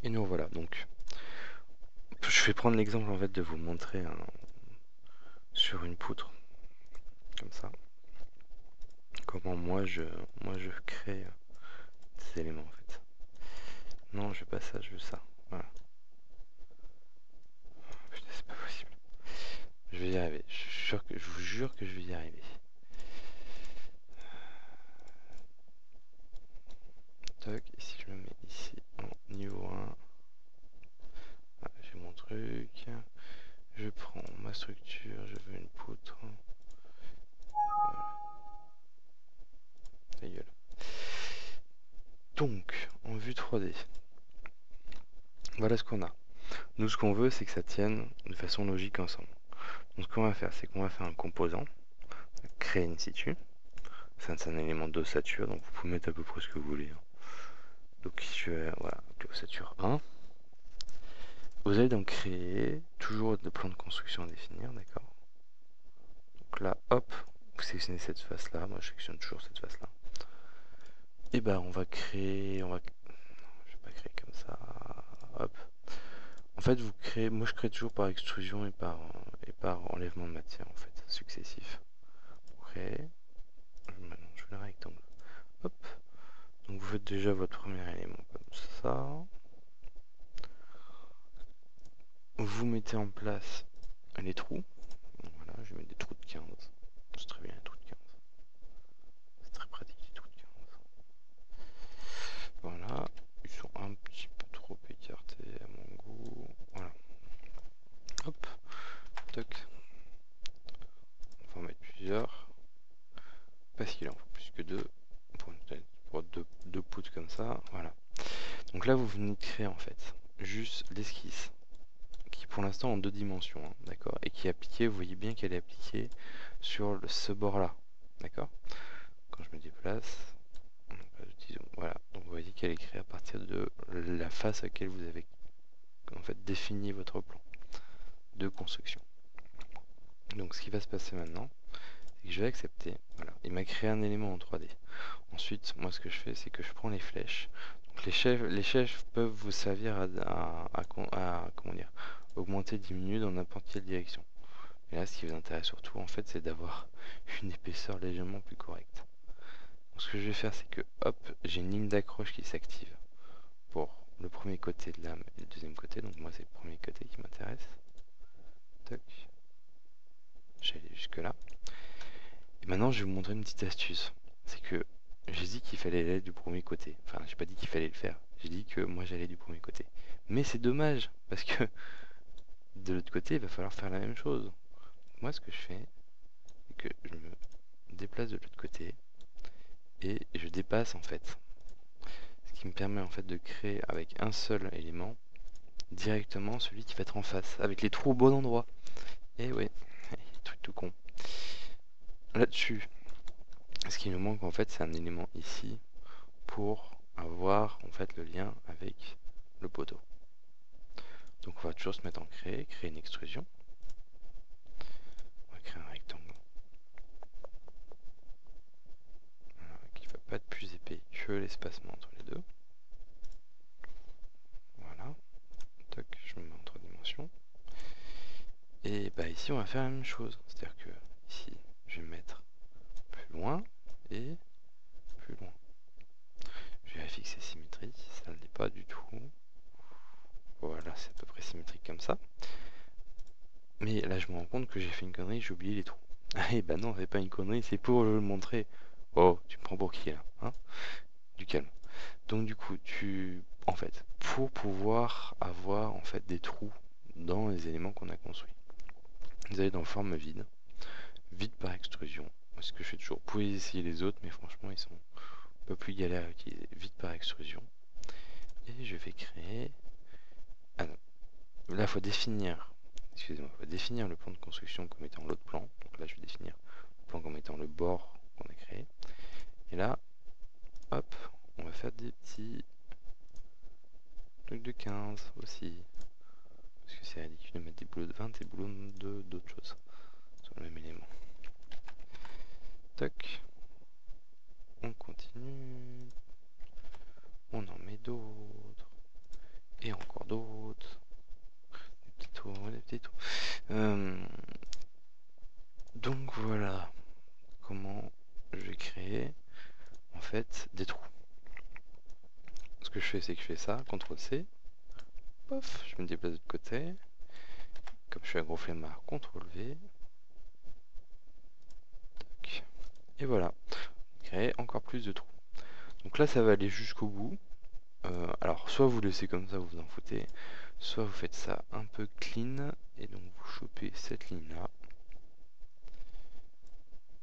Et nous voilà. Donc, je vais prendre l'exemple en fait de vous montrer sur une poutre, comme ça, comment moi je crée des éléments en fait. Non, je veux pas ça, je veux ça. Voilà. Putain, c'est pas possible. Je vais y arriver. Je vous jure que je vais y arriver. Toc, et si je me mets ici en niveau 1, voilà, j'ai mon truc. Je prends ma structure, je veux une poutre. Voilà, ta gueule. Donc, en vue 3D, voilà ce qu'on a. Nous, ce qu'on veut, c'est que ça tienne de façon logique ensemble. Donc, ce qu'on va faire, c'est qu'on va faire un composant, créer in situ. Ça, c'est un élément d'ossature, donc vous pouvez mettre à peu près ce que vous voulez. Donc, je vais, voilà, ossature 1. Vous allez donc créer toujours le plan de construction à définir, d'accord. Donc là, hop, vous sélectionnez cette face-là. Moi, je sélectionne toujours cette face-là. Et ben, on va créer, je vais pas créer comme ça. Hop. En fait, vous créez, moi, je crée toujours par extrusion et par enlèvement de matière, en fait, successif. Vous créez. Maintenant, je fais le rectangle. Hop. Donc, vous faites déjà votre premier élément comme ça. Vous mettez en place les trous. Donc, voilà, je vais mettre des trous de 15. C'est très bien, les trous de 15. C'est très pratique, les trous de 15. Voilà, ils sont un petit peu trop écartés à mon goût. Voilà. Hop, toc. On va en mettre plusieurs. Parce qu'il en faut plus que deux. Pour deux poutres comme ça. Voilà. Donc là, vous venez de créer en fait juste l'esquisse. Qui pour l'instant en 2 dimensions. Hein, d'accord. Et qui est appliquée, vous voyez bien qu'elle est appliquée sur ce bord-là. D'accord. Quand je me déplace. Voilà. Donc vous voyez qu'elle est créée à partir de la face à laquelle vous avez en fait défini votre plan de construction. Donc ce qui va se passer maintenant, c'est que je vais accepter. Voilà, il m'a créé un élément en 3D. Ensuite, moi ce que je fais, c'est que je prends les flèches. Donc les flèches peuvent vous servir à comment dire, augmenter, diminuer dans n'importe quelle direction. Et là, ce qui vous intéresse surtout, en fait, c'est d'avoir une épaisseur légèrement plus correcte. Donc ce que je vais faire, c'est que, hop, j'ai une ligne d'accroche qui s'active pour le premier côté de lame et le deuxième côté. Donc moi, c'est le premier côté qui m'intéresse. Toc. J'allais jusque là. Et maintenant, je vais vous montrer une petite astuce. C'est que j'ai dit qu'il fallait aller du premier côté. Enfin, j'ai pas dit qu'il fallait le faire. J'ai dit que moi, j'allais du premier côté. Mais c'est dommage, parce que de l'autre côté, il va falloir faire la même chose. Moi, ce que je fais, c'est que je me déplace de l'autre côté et je dépasse en fait. Ce qui me permet en fait de créer avec un seul élément directement celui qui va être en face, avec les trous au bon endroit. Et ouais, truc tout con. Là-dessus, ce qui nous manque en fait, c'est un élément ici pour avoir en fait le lien avec le poteau. Donc on va toujours se mettre en créer une extrusion. On va créer un rectangle. Voilà, qui ne va pas être plus épais que l'espacement entre les deux. Voilà. Toc, je me mets en 3 dimensions. Et bah ici on va faire la même chose. C'est-à-dire que ici je vais mettre plus loin et plus loin. Je vérifie que c'est symétrique, ça ne l'est pas du tout. Voilà, c'est à peu près symétrique comme ça. Mais là je me rends compte que j'ai fait une connerie, j'ai oublié les trous. Ah et bah non, c'est pas une connerie, c'est pour le montrer. Oh, tu me prends pour qui là, hein? Du calme. Donc du coup, en fait, pour pouvoir avoir en fait des trous dans les éléments qu'on a construits, vous allez dans forme vide, vide par extrusion. Ce que je fais toujours. Vous pouvez essayer les autres, mais franchement, ils sont un peu plus galères à utiliser. Vide par extrusion. Et je vais créer. Ah non. Là, il faut définir. Excusez-moi, il faut définir le plan de construction comme étant l'autre plan. Donc là, je vais définir le plan comme étant le bord qu'on a créé. Et là, hop, on va faire des petits trucs de 15 aussi. Parce que c'est ridicule de mettre des boulots de 20 et des boulots d'autres choses sur le même élément. Toc. On continue. On en met d'autres. Et on fais, c'est que je fais ça, CTRL-C, pof, je me déplace de l'autre côté, comme je suis un gros flemmard, CTRL-V, et voilà, créer encore plus de trous. Donc là, ça va aller jusqu'au bout. Alors, soit vous laissez comme ça, vous vous en foutez, soit vous faites ça un peu clean, et donc vous chopez cette ligne-là,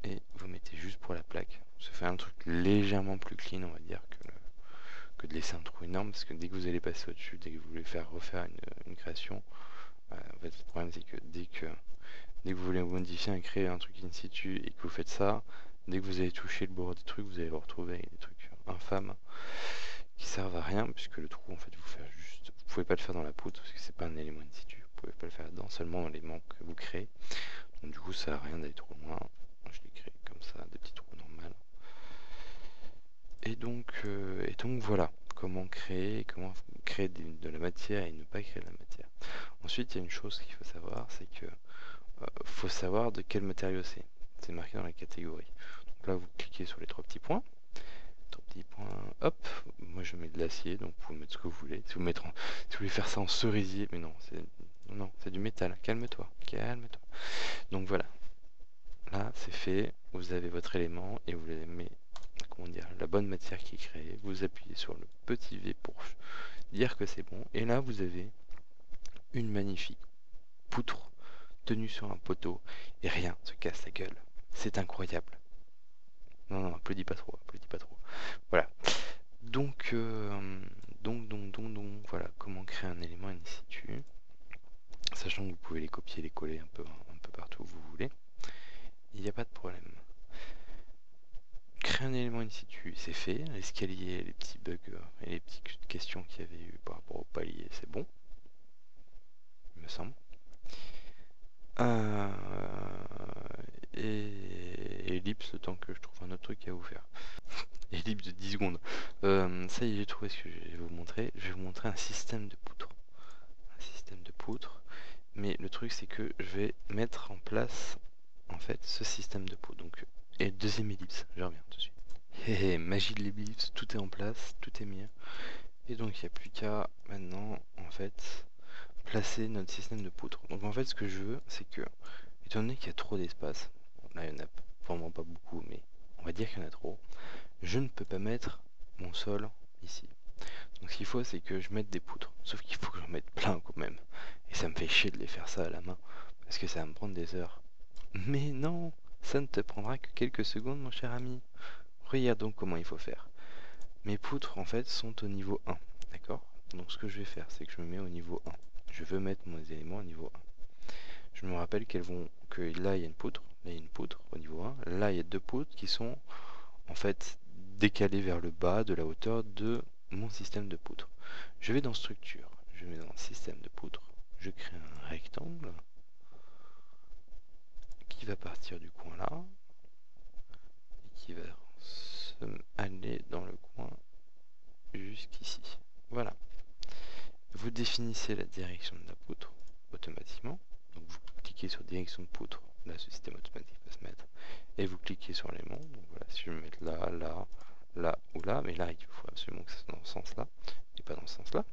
et vous mettez juste pour la plaque. Ça fait un truc légèrement plus clean, on va dire, que de laisser un trou énorme, parce que dès que vous allez passer au-dessus, dès que vous voulez faire refaire une création, en fait, le problème c'est que dès que vous voulez modifier et créer un truc in situ et que vous faites ça, dès que vous allez toucher le bord des trucs, vous allez vous retrouver avec des trucs infâmes qui servent à rien, puisque le trou, en fait, vous pouvez pas le faire dans la poutre, parce que c'est pas un élément in situ, vous pouvez pas le faire seulement dans l'élément que vous créez. Donc du coup, ça sert à rien d'aller trop loin. Je l'ai créé comme ça, des petits trous normaux. Et donc voilà, comment créer de la matière et ne pas créer de la matière. Ensuite, il y a une chose qu'il faut savoir, c'est que faut savoir de quel matériau c'est. C'est marqué dans la catégorie. Donc là, vous cliquez sur les trois petits points. Hop, moi je mets de l'acier, donc vous pouvez mettre ce que vous voulez. Si vous voulez faire ça en cerisier, mais non, c'est du métal. Calme-toi, calme-toi. Donc voilà, là c'est fait. Vous avez votre élément et vous le mettez, comment dire, la bonne matière qui est créée. Vous appuyez sur le petit V pour dire que c'est bon. Et là vous avez une magnifique poutre tenue sur un poteau et rien se casse la gueule. C'est incroyable. Non, applaudis pas trop, applaudis pas trop. Voilà. Donc, voilà comment créer un élément in situ. Sachant que vous pouvez les copier, les coller un peu partout où vous voulez. Il n'y a pas de problème. Créer un élément in situ, c'est fait. L'escalier, les petits bugs et les petites questions qu'il y avait eu par rapport au palier, c'est bon. Il me semble. Et ellipse, le temps que je trouve un autre truc à vous faire. Ellipse de 10 secondes. Ça y est, j'ai trouvé ce que je vais vous montrer. Je vais vous montrer un système de poutres. Un système de poutres. Mais le truc, c'est que je vais mettre en place, en fait, ce système de poutres. Donc, et deuxième ellipse, je reviens tout de suite. Hé, magie de l'ellipse, tout est en place, tout est mis. Et donc, il n'y a plus qu'à, maintenant, en fait, placer notre système de poutres. Donc, en fait, ce que je veux, c'est que, étant donné qu'il y a trop d'espace, là, il n'y en a vraiment pas beaucoup, mais on va dire qu'il y en a trop, je ne peux pas mettre mon sol ici. Donc ce qu'il faut, c'est que je mette des poutres. Sauf qu'il faut que j'en mette plein quand même. Et ça me fait chier de les faire ça à la main, parce que ça va me prendre des heures. Mais non, ça ne te prendra que quelques secondes, mon cher ami. Regarde donc comment il faut faire. Mes poutres, en fait, sont au niveau 1. D'accord? Donc ce que je vais faire, c'est que je me mets au niveau 1. Je veux mettre mes éléments au niveau 1. Je me rappelle que là, il y a une poutre. Là, il y a une poutre au niveau 1. Là, il y a deux poutres qui sont, en fait, décalées vers le bas de la hauteur de mon système de poutres. Je vais dans structure, je vais dans système de poutres, je crée un rectangle qui va partir du coin là et qui va aller dans le coin jusqu'ici. Voilà. Vous définissez la direction de la poutre automatiquement. Donc vous cliquez sur direction de poutre, là ce système automatique va se mettre, et vous cliquez sur l'élément. Donc voilà, si je veux mettre là, là, là ou là, mais là il faut absolument que ça soit dans ce sens là et pas dans ce sens là.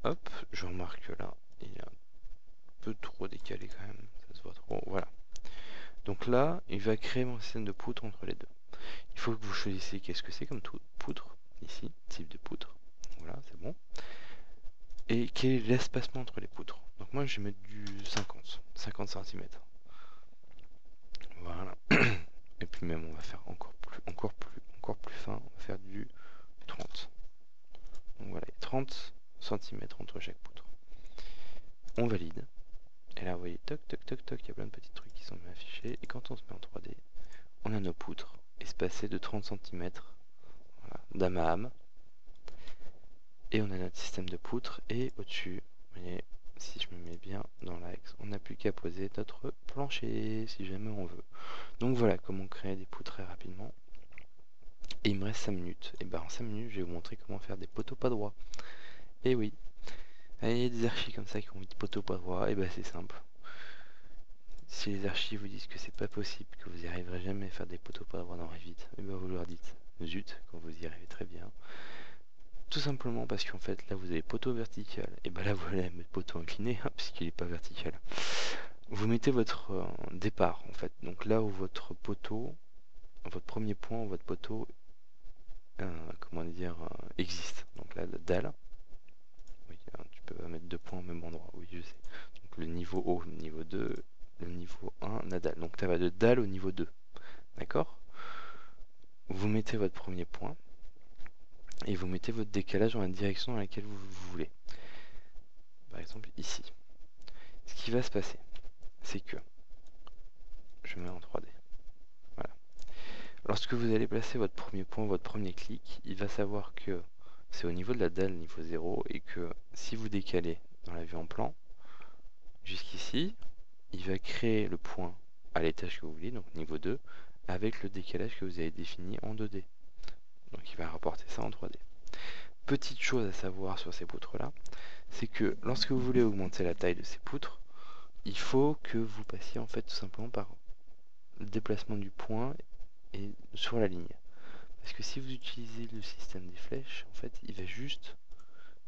Hop, je remarque que là il est un peu trop décalé quand même, ça se voit trop, voilà. Donc là, il va créer mon système de poutre entre les deux. Il faut que vous choisissiez qu'est-ce que c'est comme poutre, ici, type de poutre, voilà, c'est bon. Et quel est l'espacement entre les poutres. Donc moi je vais mettre du 50 cm. Voilà. Et puis même on va faire encore plus fin, on va faire du 30. Donc voilà, 30 cm entre chaque poutre. On valide. Et là vous voyez, toc toc toc toc, il y a plein de petits trucs qui sont bien affichés. Et quand on se met en 3D, on a nos poutres espacées de 30 cm, voilà, d'âme à âme. Et on a notre système de poutres. Et au-dessus, vous voyez, si je me mets bien dans l'axe, on n'a plus qu'à poser notre plancher si jamais on veut. Donc voilà comment créer des poutres très rapidement. Et il me reste 5 minutes. Et ben en 5 minutes, je vais vous montrer comment faire des poteaux pas droits. Et oui, il y a des archis comme ça qui ont mis de poteaux pas droits. Et ben c'est simple. Si les archis vous disent que c'est pas possible, que vous n'y arriverez jamais à faire des poteaux pas droits dans Revit, et ben vous leur dites zut, quand vous y arrivez très bien. tout simplement parce qu'en fait là vous avez poteau vertical, et bah là vous allez mettre poteau incliné hein, puisqu'il n'est pas vertical. Vous mettez votre départ en fait, donc là où votre poteau, votre premier point où votre poteau comment dire existe. Donc là la dalle, oui, hein, tu peux mettre 2 points au même endroit, oui je sais. Donc le niveau haut, le niveau 2, le niveau 1, la dalle. Donc tu vas de dalle au niveau 2. D'accord? Vous mettez votre premier point et vous mettez votre décalage dans la direction dans laquelle vous voulez. Par exemple ici. Ce qui va se passer, c'est que je mets en 3D. Voilà. Lorsque vous allez placer votre premier point, votre premier clic, il va savoir que c'est au niveau de la dalle niveau 0 et que si vous décalez dans la vue en plan, jusqu'ici, il va créer le point à l'étage que vous voulez, donc niveau 2, avec le décalage que vous avez défini en 2D. Donc il va rapporter ça en 3D. Petite chose à savoir sur ces poutres-là, c'est que lorsque vous voulez augmenter la taille de ces poutres, il faut que vous passiez en fait tout simplement par le déplacement du point et sur la ligne. Parce que si vous utilisez le système des flèches, en fait, il va juste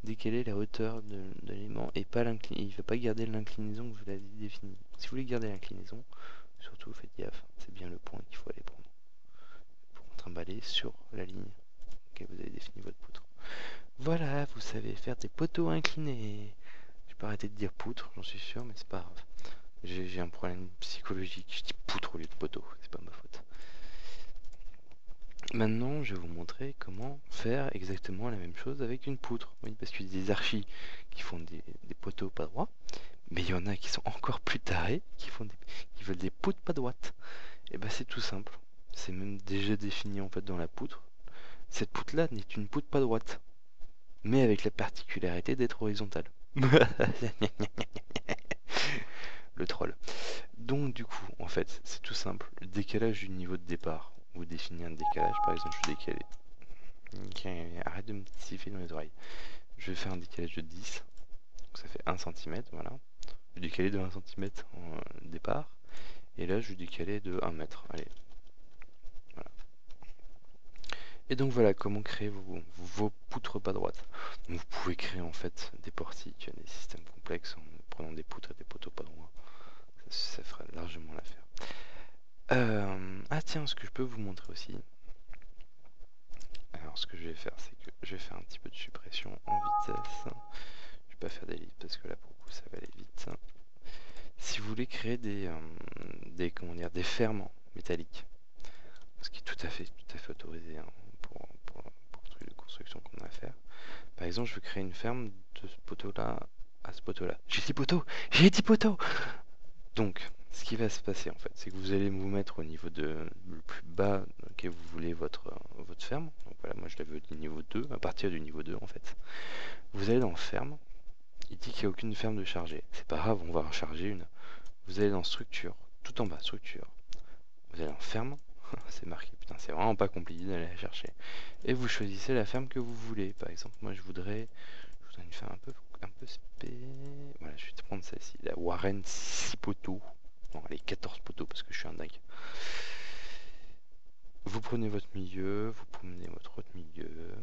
décaler la hauteur de l'élément et pas il va pas garder l'inclinaison que vous avez définie. Si vous voulez garder l'inclinaison, surtout faites gaffe, c'est bien le point qu'il faut aller prendre. Pour trimballer sur la ligne que vous avez défini votre poutre. Voilà, vous savez faire des poteaux inclinés. Je vais pas arrêter de dire poutre, j'en suis sûr, mais c'est pas grave. J'ai un problème psychologique, je dis poutre au lieu de poteau, c'est pas ma faute. Maintenant, je vais vous montrer comment faire exactement la même chose avec une poutre. Oui, parce qu'il y a des archis qui font des poteaux pas droits, mais il y en a qui sont encore plus tarés, qui veulent des poutres pas droites. Et bah c'est tout simple. C'est même déjà défini en fait dans la poutre. Cette poutre-là n'est une poutre pas droite, mais avec la particularité d'être horizontale. Le troll. Donc du coup, en fait, c'est tout simple. Le décalage du niveau de départ. Vous définissez un décalage, par exemple, je décale. Arrête de me siffler dans les oreilles. Je vais faire un décalage de 10. Donc ça fait 1 cm, voilà. Je vais décaler de 1 cm en départ. Et là, je vais décaler de 1 mètre. Allez. Voilà. Et donc voilà comment créer vos poutres pas droites. Donc, vous pouvez créer en fait des portiques, des systèmes complexes en prenant des poutres et des poteaux pas droits. Ça fera largement l'affaire. Ah tiens, ce que je peux vous montrer aussi. Alors ce que je vais faire, c'est que je vais faire un petit peu de suppression en vitesse. Je vais pas faire des listes parce que là pour le coup ça va aller vite. Si vous voulez créer des fermes métalliques, ce qui est tout à fait autorisé hein, pour le truc de construction qu'on a à faire. Par exemple, je veux créer une ferme de ce poteau-là à ce poteau-là. J'ai dit poteau. Donc, ce qui va se passer en fait, c'est que vous allez vous mettre au niveau le plus bas que vous voulez votre ferme. Donc voilà, moi je la veux du niveau 2, à partir du niveau 2 en fait. Vous allez dans ferme, il dit qu'il n'y a aucune ferme de chargée. C'est pas grave, on va en charger une. Vous allez dans structure, tout en bas, structure. Vous allez en ferme, c'est marqué, putain c'est vraiment pas compliqué d'aller la chercher. Et vous choisissez la ferme que vous voulez. Par exemple, moi je voudrais une ferme un peu spé... Voilà, je vais te prendre celle-ci, la Warren 6 poteaux. Non, allez, 14 poteaux parce que je suis un dingue. Vous prenez votre milieu, vous prenez votre autre milieu.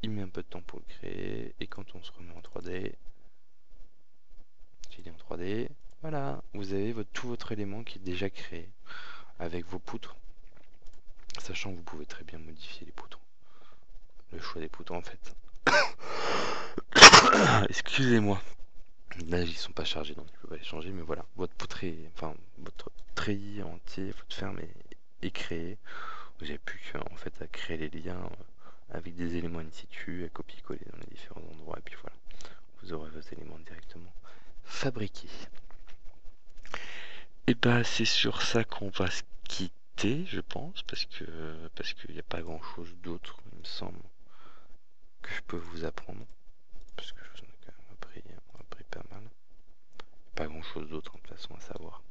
Il met un peu de temps pour le créer. Et quand on se remet en 3D, j'ai dit en 3D, voilà, vous avez tout votre élément qui est déjà créé avec vos poutres. Sachant que vous pouvez très bien modifier les poutres. Le choix des poutres en fait. Excusez-moi. Là, ils sont pas chargés, donc je peux pas les changer, mais voilà, votre votre treillis entier, votre ferme est créée. Vous n'avez plus qu'en fait à créer les liens avec des éléments in situ, à copier-coller dans les différents endroits, et puis voilà, vous aurez vos éléments directement fabriqués. Et bah c'est sur ça qu'on va se quitter, je pense, parce qu'il n'y a pas grand chose d'autre, il me semble, que je peux vous apprendre, parce que je vous en ai quand même appris pas mal. Pas grand chose d'autre de toute façon à savoir.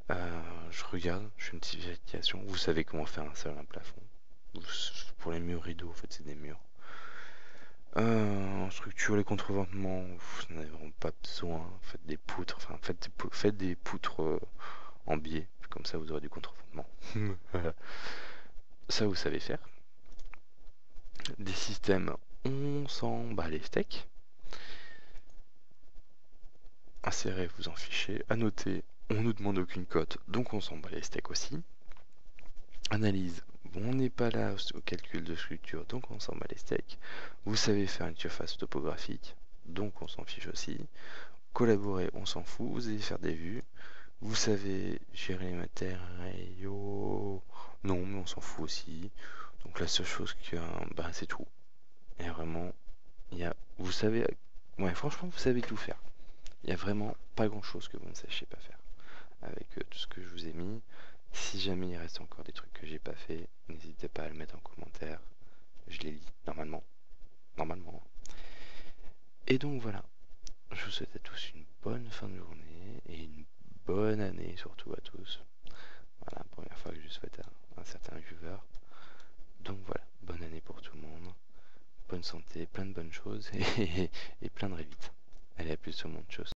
Je regarde, je fais une petite vérification. Vous savez comment faire un sol, un plafond. Pour les murs rideaux, en fait, c'est des murs. En structure, les contreventements, vous n'en avez vraiment pas besoin. Faites des poutres, enfin, faites des poutres en biais. Comme ça, vous aurez du contreventement. Ça, vous savez faire. Des systèmes, on s'en bat les steaks. Insérer, vous en fichez. Annoter, on nous demande aucune cote, donc on s'en bat les steaks aussi. Analyse, bon, on n'est pas là au calcul de structure, donc on s'en bat les steaks. Vous savez faire une surface topographique, donc on s'en fiche aussi. Collaborer, on s'en fout, vous allez faire des vues. Vous savez gérer les matériaux, non, mais on s'en fout aussi. Donc la seule chose qu'il y a, bah, c'est tout. Et vraiment, vous savez, ouais, franchement, vous savez tout faire. Il n'y a vraiment pas grand chose que vous ne sachiez pas faire avec tout ce que je vous ai mis. Si jamais il reste encore des trucs que j'ai pas fait, n'hésitez pas à le mettre en commentaire. Je les lis normalement. Normalement. Et donc voilà. Je vous souhaite à tous une bonne fin de journée et une bonne année surtout à tous. Voilà, première fois que je souhaite à un certain viewer. Donc voilà, bonne année pour tout le monde. Bonne santé, plein de bonnes choses et plein de révites. Allez, à plus tout le monde, tchuss.